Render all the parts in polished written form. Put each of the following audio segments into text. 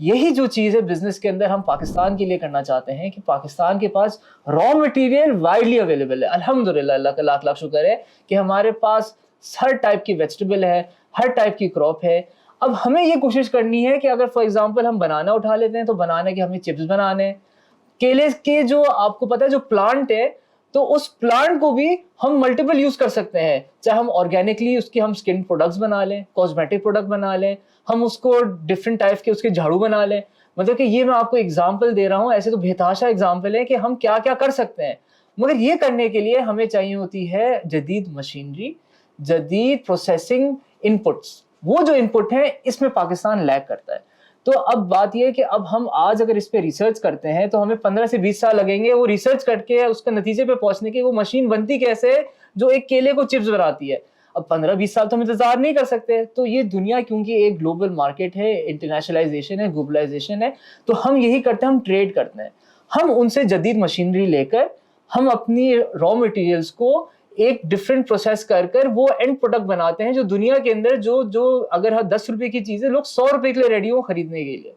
یہی جو چیز ہے بزنس کے اندر ہم پاکستان کے لیے کرنا چاہتے ہیں کہ پاکستان کے پاس را مٹیریل وائڈلی اویلیبل ہے. الحمدللہ, اللہ کا لاکھ لاکھ شکر ہے کہ ہمارے پاس ہر ٹائپ کی ویجیٹیبل ہے, ہر ٹائپ کی کراپ ہے. اب ہمیں یہ کوشش کرنی ہے کہ اگر فار ایگزامپل ہم بنانا اٹھا لیتے ہیں تو بنانے کے ہمیں چپس بنانے ہیں. کیلے کے جو آپ کو پتا ہے جو پلانٹ ہے, تو اس پلانٹ کو بھی ہم ملٹیپل یوز کر سکتے ہیں. چاہے ہم آرگینکلی اس کی ہم اسکن پروڈکٹس بنا لیں, کاسمیٹک پروڈکٹ بنا لیں, ہم اس کو ڈفرینٹ ٹائپ کے اس کے جھاڑو بنا لیں. مطلب کہ یہ میں آپ کو ایگزامپل دے رہا ہوں, ایسے تو بہتاشا ایگزامپل ہے کہ ہم کیا کیا کر سکتے ہیں. مگر یہ کرنے کے لیے ہمیں چاہیے ہوتی ہے جدید مشینری, جدید پروسیسنگ انپٹس. وہ جو انپٹ ہیں اس میں پاکستان لیگ کرتا ہے. تو اب بات یہ ہے کہ اب ہم آج اگر اس پہ ریسرچ کرتے ہیں تو ہمیں 15 سے 20 سال لگیں گے وہ ریسرچ کر کے اس کے نتیجے پہ پہنچنے کے وہ مشین بنتی کیسے جو ایک کیلے کو چپس بناتی ہے. اب 15-20 سال تو ہم انتظار نہیں کر سکتے. تو یہ دنیا کیونکہ ایک گلوبل مارکیٹ ہے, انٹرنیشنلائزیشن ہے, گلوبلائزیشن ہے, تو ہم یہی کرتے ہیں, ہم ٹریڈ کرتے ہیں. ہم ان سے جدید مشینری لے کر ہم اپنی را مٹیریلز کو ایک ڈفرینٹ پروسیس کر کر وہ اینڈ پروڈکٹ بناتے ہیں جو دنیا کے اندر جو اگر 10 روپے کی چیزیں لوگ 100 روپے کے لیے ریڈی ہو خریدنے کے لیے.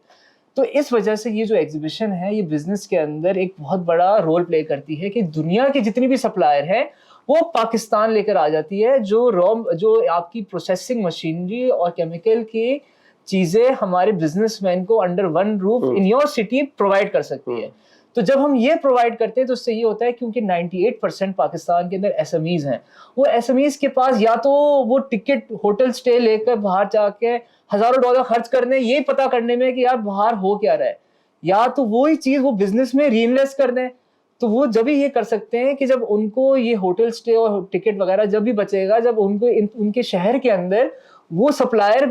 تو اس وجہ سے یہ جو ایگزیبیشن ہے یہ بزنس کے اندر ایک بہت بڑا رول پلے کرتی ہے کہ دنیا کی جتنی بھی سپلائر ہیں وہ پاکستان لے کر آ جاتی ہے, جو آپ کی پروسیسنگ مشینری اور کیمیکل کی چیزیں ہمارے بزنس مین کو under one roof in your city provide کر سکتی ہے. تو جب ہم یہ پرووائڈ کرتے ہیں تو اس سے یہ ہوتا ہے کیونکہ 98% پاکستان کے اندر ایس ایم ایز ہیں, وہ ایس ایم ایز کے پاس یا تو وہ ٹکٹ ہوٹل سٹے لے کر باہر جا کے ہزاروں ڈالر خرچ کرنے یہ پتا کرنے میں کہ یار باہر ہو کیا رہا ہے, یا تو وہی چیز وہ بزنس میں ری انویسٹ کر دیں. تو وہ جب ہی یہ کر سکتے ہیں کہ جب ان کو یہ ہوٹل سٹے اور ٹکٹ وغیرہ جب بھی بچے گا, جب ان کو ان کے شہر کے اندر وہ سپلائر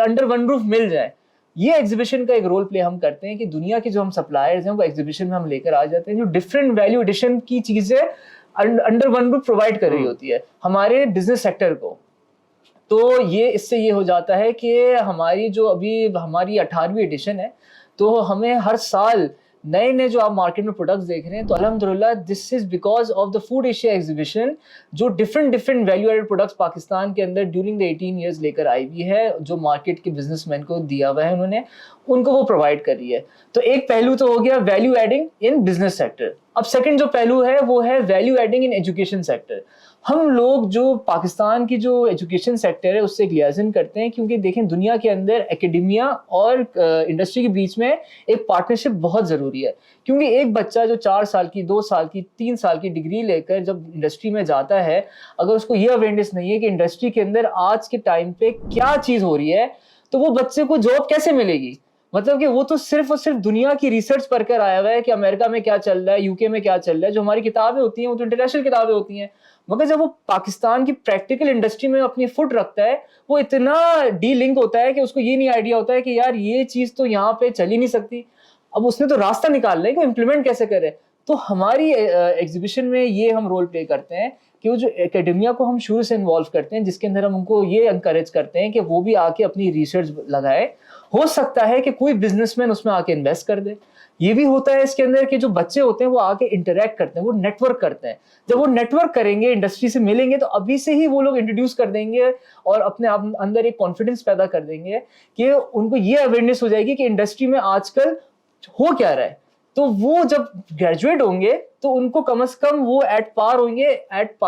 انڈر ون روف مل جائے. یہ ایگزیبیشن کا ایک رول پلے ہم کرتے ہیں کہ دنیا کے جو ہم سپلائرز ہیں وہ ایگزیبیشن میں ہم لے کر آ جاتے ہیں جو ڈفرینٹ ویلیو ایڈیشن کی چیزیں انڈر ون روف پرووائڈ کر رہی ہوتی ہے ہمارے بزنس سیکٹر کو. تو یہ اس سے یہ ہو جاتا ہے کہ ہماری جو ابھی ہماری 18ویں ایڈیشن ہے تو ہمیں ہر سال نئے جو آپ مارکیٹ میں پروڈکٹس دیکھ رہے ہیں تو الحمدللہ this is because of the food Asia exhibition جو different value added products Pakistan کے اندر ڈیورنگ دا 18 ایئرز لے کر آئی ہوئی ہے, جو مارکیٹ کے بزنس مین کو دیا ہوا ہے انہوں نے, ان کو وہ پرووائڈ کر رہی ہے. تو ایک پہلو تو ہو گیا ویلیو ایڈنگ ان بزنس سیکٹر. اب سیکنڈ جو پہلو ہے وہ ہے ویلیو ایڈنگ ان ایجوکیشن سیکٹر. ہم لوگ جو پاکستان کی جو ایجوکیشن سیکٹر ہے اس سے ایک لیازن کرتے ہیں کیونکہ دیکھیں دنیا کے اندر اکیڈمیا اور انڈسٹری کے بیچ میں ایک پارٹنرشپ بہت ضروری ہے. کیونکہ ایک بچہ جو 4 سال کی 2 سال کی 3 سال کی ڈگری لے کر جب انڈسٹری میں جاتا ہے, اگر اس کو یہ اویئرنیس نہیں ہے کہ انڈسٹری کے اندر آج کے ٹائم پہ کیا چیز ہو رہی ہے, تو وہ بچے کو جاب کیسے ملے گی. مطلب کہ وہ تو صرف اور صرف دنیا کی ریسرچ پڑھ کر آیا ہوا ہے کہ امریکہ میں کیا چل رہا ہے, یو کے میں کیا چل رہا ہے. جو ہماری کتابیں ہوتی ہیں وہ تو انٹرنیشنل کتابیں ہوتی ہیں, مگر جب وہ پاکستان کی پریکٹیکل انڈسٹری میں اپنی فٹ رکھتا ہے وہ اتنا ڈی لنک ہوتا ہے کہ اس کو یہ نہیں آئیڈیا ہوتا ہے کہ یار یہ چیز تو یہاں پہ چل ہی نہیں سکتی. اب اس نے تو راستہ نکالنا ہے کہ امپلیمنٹ کیسے کرے. تو ہماری ایگزیبیشن میں یہ ہم رول پلے کرتے ہیں کہ وہ جو اکیڈمیا کو ہم شروع سے انوالو کرتے ہیں, جس کے اندر ہم ان کو یہ انکریج کرتے ہیں کہ وہ بھی آ کے اپنی ریسرچ لگائے. ہو سکتا ہے کہ کوئی بزنس مین اس میں آ کے انویسٹ کر دے. یہ بھی ہوتا ہے اس کے اندر کہ جو بچے ہوتے ہیں وہ آ کے انٹریکٹ کرتے ہیں, وہ نیٹ ورک کرتے ہیں. جب وہ نیٹ ورک کریں گے, انڈسٹری سے ملیں گے, تو ابھی سے ہی وہ لوگ انٹروڈیوس کر دیں گے اور اپنے اندر ایک کانفیڈنس پیدا کر دیں گے کہ ان کو یہ اویئرنیس ہو جائے گی کہ انڈسٹری میں آج کل ہو کیا رہا ہے. تو وہ جب گریجویٹ ہوں گے تو ان کو کم از کم وہ ایٹ پار ہوں گے ایٹ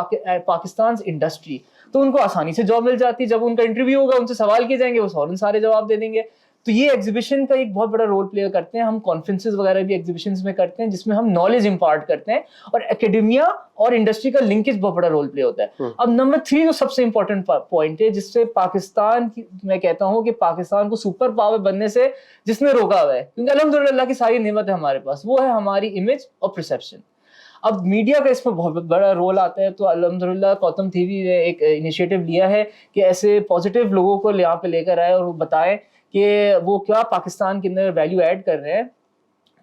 پاکستان انڈسٹری, تو ان کو آسانی سے جاب مل جاتی ہے. جب ان کا انٹرویو ہوگا ان سے سوال کیے جائیں گے, وہ فوراً سارے جواب دے دیں گے. تو یہ ایگزیبیشن کا ایک بہت بڑا رول پلے کرتے ہیں. ہم کانفرنسز وغیرہ بھی ایگزیبیشنز میں کرتے ہیں جس میں ہم نالج امپارٹ کرتے ہیں, اور اکیڈمیا اور انڈسٹری کا لنکیج بہت بڑا رول پلے ہوتا ہے. اب نمبر 3 جو سب سے امپورٹنٹ پوائنٹ ہے جس سے پاکستان کی میں کہتا ہوں کہ پاکستان کو سپر پاور بننے سے جس نے روکا ہوا ہے, کیونکہ الحمدللہ اللہ کی ساری نعمت ہے ہمارے پاس, وہ ہے ہماری امیج اور پرسیپشن. اب میڈیا کا اس میں بہت بڑا رول آتا ہے. تو الحمدللہ گوتم تھیوی نے ایک انیشیٹو لیا ہے کہ ایسے پازیٹیو لوگوں کو یہاں پہ لے کر آئے اور وہ بتائیں کہ وہ کیا پاکستان کے اندر ویلیو ایڈ کر رہے ہیں.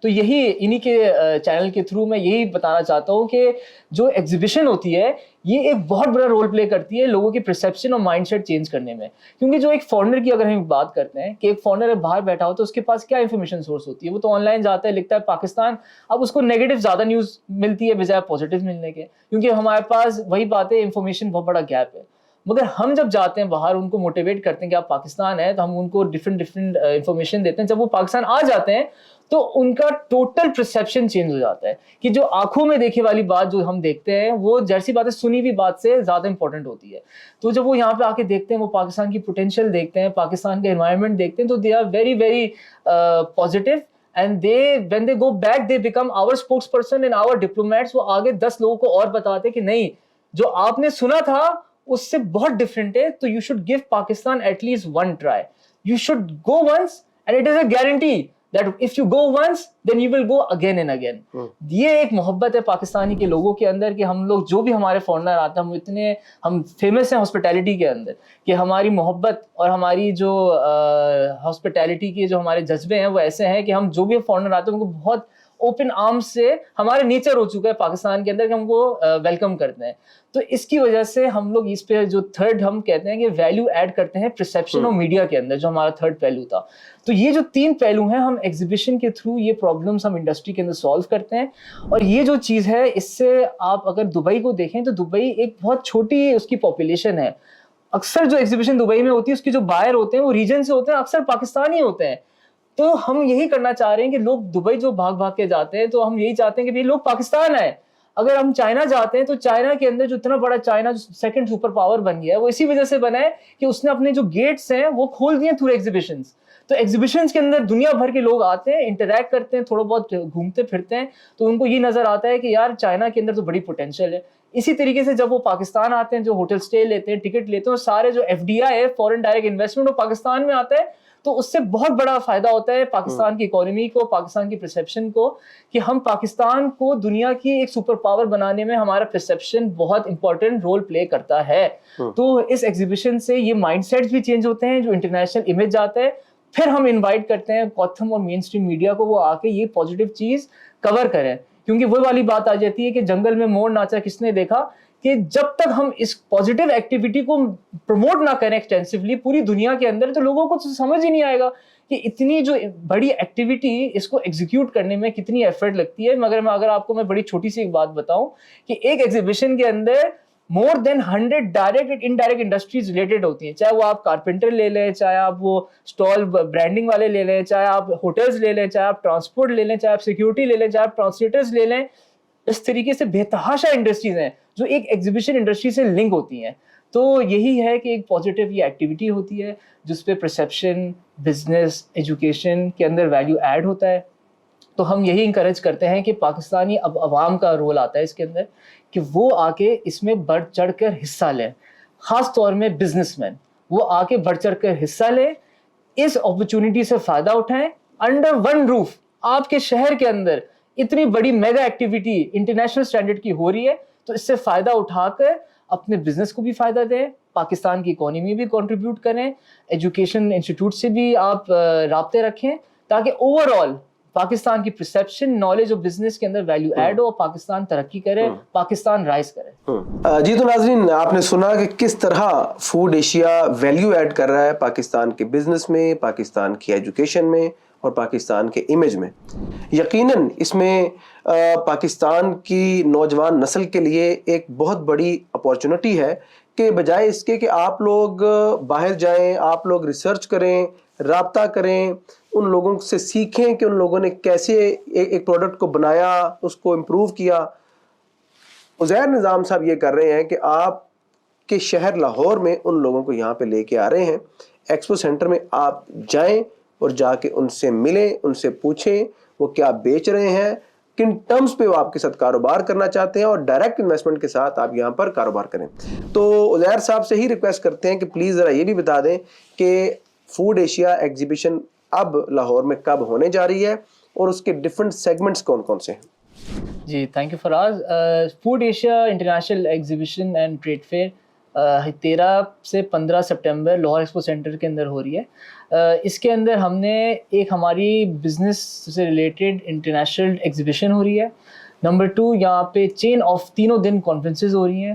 تو یہی انہی کے چینل کے تھرو میں یہی بتانا چاہتا ہوں کہ جو ایگزیبیشن ہوتی ہے یہ ایک بہت بڑا رول پلے کرتی ہے لوگوں کی پرسیپشن اور مائنڈ سیٹ چینج کرنے میں. کیونکہ جو ایک فارنر کی اگر ہم بات کرتے ہیں کہ ایک فارنر باہر بیٹھا ہو تو اس کے پاس کیا انفارمیشن سورس ہوتی ہے, وہ تو آن لائن جاتا ہے, لکھتا ہے پاکستان. اب اس کو نیگیٹو زیادہ نیوز ملتی ہے بجائے پازیٹیو ملنے کے, کیونکہ ہمارے پاس وہی بات ہے انفارمیشن بہت بڑا گیپ ہے. مگر ہم جب جاتے ہیں باہر ان کو موٹیویٹ کرتے ہیں کہ آپ پاکستان ہیں تو ہم ان کو ڈفرینٹ انفارمیشن دیتے ہیں. جب وہ پاکستان آ جاتے ہیں تو ان کا ٹوٹل پرسیپشن چینج ہو جاتا ہے کہ جو آنکھوں میں دیکھے والی بات جو ہم دیکھتے ہیں وہ جیسی باتیں سنی ہوئی بات سے زیادہ امپورٹنٹ ہوتی ہے. تو جب وہ یہاں پہ آ کے دیکھتے ہیں, وہ پاکستان کی پوٹینشیل دیکھتے ہیں, پاکستان کے انوائرمنٹ دیکھتے ہیں, تو they are very very positive. And when they go back, they become our spokesperson and our diplomats. وہ آگے 10 لوگوں کو اور بتاتے کہ نہیں, جو آپ نے سنا تھا اس سے بہت ڈفرینٹ ہے, تو you should give Pakistan at least one try. You should go once and it is a guarantee that if you go once then you will go again and again. یہ ایک محبت ہے پاکستانی کے لوگوں کے اندر کہ ہم لوگ جو بھی ہمارے فارنر آتے ہیں ہم فیمس ہیں ہاسپٹیلٹی کے اندر, کہ ہماری محبت اور ہماری جو ہاسپٹیلٹی کے جو ہمارے جذبے ہیں وہ ایسے ہیں کہ ہم جو بھی فارنر آتے ہیں ان کو بہت اوپن آرمز سے, ہمارے نیچر ہو چکا ہے پاکستان کے اندر کہ ہم کو ویلکم کرتے ہیں. تو اس کی وجہ سے ہم لوگ اس پہ جو تھرڈ ہم کہتے ہیں کہ ویلیو ایڈ کرتے ہیں پرسیپشن اور میڈیا کے اندر, جو ہمارا تھرڈ پہلو تھا. تو یہ جو 3 پہلو ہیں, ہم ایگزیبیشن کے تھرو یہ پرابلمس ہم انڈسٹری کے اندر سالو کرتے ہیں. اور یہ جو چیز ہے, اس سے آپ اگر دبئی کو دیکھیں تو دبئی ایک بہت چھوٹی اس کی پاپولیشن ہے. اکثر جو ایگزیبیشن دبئی میں ہوتی ہے اس کے جو بائر ہوتے ہیں وہ ریجن سے ہوتے ہیں, اکثر پاکستانی ہوتے ہیں. تو ہم یہی کرنا چاہ رہے ہیں کہ لوگ دبئی جو بھاگ کے جاتے ہیں, تو ہم یہی چاہتے ہیں کہ لوگ پاکستان آئے. اگر ہم چائنا جاتے ہیں تو چائنا کے اندر جو اتنا بڑا چائنا جو سیکنڈ سپر پاور بن گیا ہے, وہ اسی وجہ سے بنا ہے کہ اس نے اپنے جو گیٹس ہیں وہ کھول دیے تھرو ایگزیبیشنز. تو ایگزیبیشنز کے اندر دنیا بھر کے لوگ آتے ہیں, انٹریکٹ کرتے ہیں, تھوڑا بہت گھومتے پھرتے ہیں, تو ان کو یہ نظر آتا ہے کہ یار چائنا کے اندر تو بڑی پوٹینشیل ہے. اسی طریقے سے جب وہ پاکستان آتے ہیں, جو ہوٹل اسٹے لیتے ہیں, ٹکٹ لیتے ہیں, سارے جو FDI ہے, فورن ڈائریکٹ انویسٹمنٹ, وہ پاکستان میں آتا ہے. تو اس سے بہت بڑا فائدہ ہوتا ہے پاکستان کی اکانومی کو, پاکستان کی پرسیپشن کو, کہ ہم پاکستان کو دنیا کی ایک سپر پاور بنانے میں ہمارا پرسیپشن بہت امپورٹنٹ رول پلے کرتا ہے. تو اس ایگزیبیشن سے یہ مائنڈ سیٹس بھی چینج ہوتے ہیں, جو انٹرنیشنل امیج آتا ہے. پھر ہم انوائٹ کرتے ہیں کوتھم اور مین اسٹریم میڈیا کو, وہ آ کے یہ پازیٹیو چیز کور کریں, کیونکہ وہ والی بات آ جاتی ہے کہ جنگل میں مور ناچا کس نے دیکھا, کہ جب تک ہم اس پازیٹیو ایکٹیویٹی کو پروموٹ نہ کریں ایکسٹینسولی پوری دنیا کے اندر, تو لوگوں کو سمجھ ہی نہیں آئے گا کہ اتنی جو بڑی ایکٹیویٹی اس کو ایگزیکیوٹ کرنے میں کتنی ایفرٹ لگتی ہے. مگر اگر آپ کو میں بڑی چھوٹی سی ایک بات بتاؤں کہ ایک ایگزیبیشن کے اندر مور دین 100 direct and indirect industries related ہوتی ہیں, چاہے وہ آپ کارپینٹر لے لیں, چاہے آپ وہ اسٹال برانڈنگ والے لے لیں, چاہے آپ ہوٹلز لے لیں, چاہے آپ ٹرانسپورٹ لے لیں, چاہے آپ سیکورٹی لے لیں, چاہے آپ ٹرانسلیٹرز لے لیں. اس طریقے سے بے تحاشا انڈسٹریز ہیں جو ایک ایگزیبیشن انڈسٹری سے لنک ہوتی ہیں. تو یہی ہے کہ ایک پازیٹیو یہ ایکٹیویٹی ہوتی ہے جس پہ پرسیپشن, بزنس, ایجوکیشن کے اندر ویلیو ایڈ ہوتا ہے. تو ہم یہی انکریج کرتے ہیں کہ پاکستانی اب عوام کا رول آتا ہے اس کے اندر, کہ وہ آ کے اس میں بڑھ چڑھ کر حصہ لیں, خاص طور میں بزنس مین, وہ آ کے بڑھ چڑھ کر حصہ لیں, اس اپرچونٹی سے فائدہ اٹھائیں. انڈر ون روف آپ کے شہر کے اندر اتنی بڑی میگا ایکٹیویٹی انٹرنیشنل اسٹینڈرڈ کی ہو رہی ہے, تو اس سے فائدہ اٹھا کر اپنے بزنس کو بھی فائدہ دیں, پاکستان کی اکانومی بھی کنٹریبیوٹ کریں, ایجوکیشن انسٹیٹیوٹ سے بھی آپ رابطے رکھیں, تاکہ اوور آل پاکستان کی پرسیپشن, نالج اور بزنس کے اندر ویلیو ایڈ ہو, پاکستان ترقی کرے, پاکستان رائز کرے. جی تو ناظرین, آپ نے سنا کہ کس طرح فوڈ ایشیا ویلیو ایڈ کر رہا ہے پاکستان کے بزنس میں, پاکستان کی ایجوکیشن میں اور پاکستان کے امیج میں. یقیناً اس میں پاکستان کی نوجوان نسل کے لیے ایک بہت بڑی اپارچونٹی ہے, کہ بجائے اس کے کہ آپ لوگ باہر جائیں, آپ لوگ ریسرچ کریں, رابطہ کریں, ان لوگوں سے سیکھیں کہ ان لوگوں نے کیسے ایک پروڈکٹ کو بنایا, اس کو امپروو کیا. عزیر نظام صاحب یہ کر رہے ہیں کہ آپ کے شہر لاہور میں ان لوگوں کو یہاں پہ لے کے آ رہے ہیں. ایکسپو سینٹر میں آپ جائیں اور جا کے ان سے ملیں, ان سے پوچھیں وہ کیا بیچ رہے ہیں, کن ٹرمز پہ وہ آپ کے ساتھ کاروبار کرنا چاہتے ہیں, اور ڈائریکٹ انویسٹمنٹ کے ساتھ آپ یہاں پر کاروبار کریں. تو عزیر صاحب سے ہی ریکویسٹ کرتے ہیں کہ پلیز ذرا یہ بھی بتا دیں کہ فوڈ ایشیا ایگزیبیشن اب لاہور میں کب ہونے جا رہی ہے, اور اس کے ڈفرینٹ سیگمنٹس کون کون سے ہیں. جی thank you Faraz. Food Asia international exhibition and trade fair 13 سے 15 سپٹمبر لاہور ایکسپو سینٹر کے اندر ہو رہی ہے. اس کے اندر ہم نے ایک ہماری بزنس سے ریلیٹڈ انٹرنیشنل ایگزیبیشن ہو رہی ہے. نمبر 2 یہاں پہ چین آف تینوں دن کانفرنسز ہو رہی ہیں,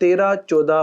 13, 14,